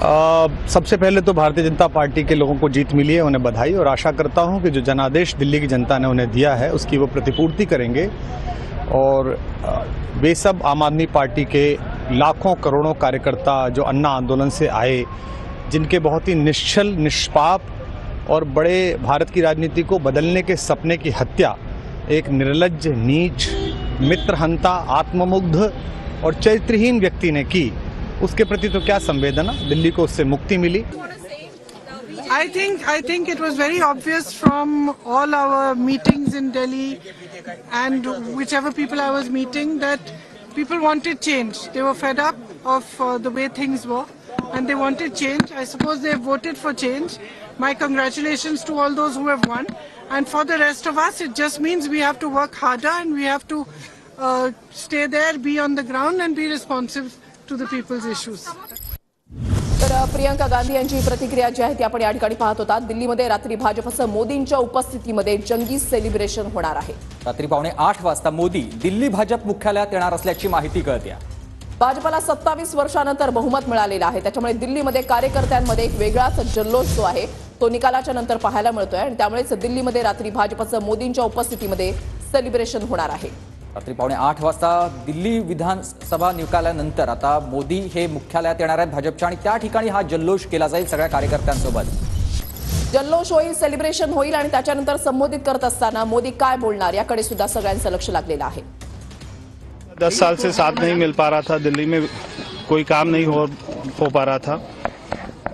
सबसे पहले तो भारतीय जनता पार्टी के लोगों को जीत मिली है, उन्हें बधाई, और आशा करता हूं कि जो जनादेश दिल्ली की जनता ने उन्हें दिया है उसकी वो प्रतिपूर्ति करेंगे। और वे सब आम आदमी पार्टी के लाखों करोड़ों कार्यकर्ता जो अन्ना आंदोलन से आए, जिनके बहुत ही निश्चल, निष्पाप और बड़े भारत की राजनीति को बदलने के सपने की हत्या एक निर्लज्ज, नीच, मित्रहंता, आत्ममुग्ध और चरित्रहीन व्यक्ति ने की, उसके प्रति तो क्या संवेदना, दिल्ली को उससे मुक्ति milli. I think it was very obvious from all our meetings in Delhi and whichever people I was meeting that people wanted change. They were fed up of the way things were and they wanted change. I suppose they voted for change. My congratulations to all those who have won. And for the rest of us, it just means we have to work harder and we have to stay there, be on the ground and be responsive to the people's issues. तर प्रियंका गांधी यांची प्रतिक्रिया जी आहे ती आपण या ठिकाणी पाहत होता। दिल्लीमध्ये रात्री भाजपचं मोदींच्या उपस्थितीमध्ये जंगी सेलिब्रेशन होणार आहे। रात्री 7:45 वाजता मोदी दिल्ली भाजप मुख्यालयात येणार असल्याची माहिती कळते। भाजपला 27 वर्षांनंतर बहुमत मिळालेलं आहे, त्याच्यामुळे दिल्लीमध्ये कार्यकर्त्यांमध्ये एक वेगळाच जल्लोष जो आहे तो निकालाच्या नंतर पाहायला मिळतोय आणि त्यामुळेच दिल्लीमध्ये रात्री भाजपचं मोदींच्या उपस्थितीमध्ये सेलिब्रेशन होणार आहे। रात्री 7:45 वाजता दिल्ली विधानसभा निकालानंतर आता मोदी हे मुख्यालयात येणार आहेत भाजपच्या आणि त्या ठिकाणी हा जल्लोष केला जाईल सगळ्या कार्यकर्त्यांसोबत। जल्लोष होईल, सेलिब्रेशन होईल आणि त्याच्यानंतर संबोधित करत असताना मोदी काय बोलणार याकडे सुद्धा सगळ्यांचं लक्ष लागलेलं आहे। 10 साल से साथ नहीं मिल पा रहा था, दिल्ली में कोई काम नहीं हो पा रहा था,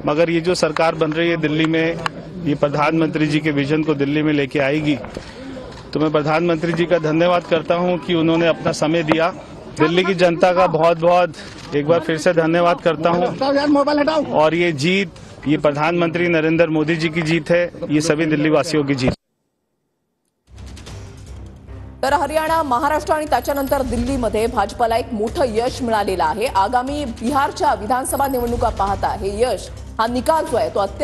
मगर ये जो सरकार बन रही है दिल्ली में, ये प्रधानमंत्री जी के विजन को दिल्ली में लेके आएगी। तो मैं प्रधानमंत्री जी का धन्यवाद करता हूं कि उन्होंने अपना समय दिया। दिल्ली की जनता का बहुत बहुत एक बार फिर से धन्यवाद करता हूं। और ये जीत, ये प्रधानमंत्री नरेंद्र मोदी जी की जीत है, ये सभी दिल्ली वासियों की जीत। तर हरियाणा, महाराष्ट्र आणि त्याच्यानंतर दिल्लीमध्ये भाजपला एक मोठं यश मिळालेलं आहे। आगामी बिहारच्या विधानसभा निवडणुका पाहता हे यश, हा निकाल जो आहे तो अत्यंत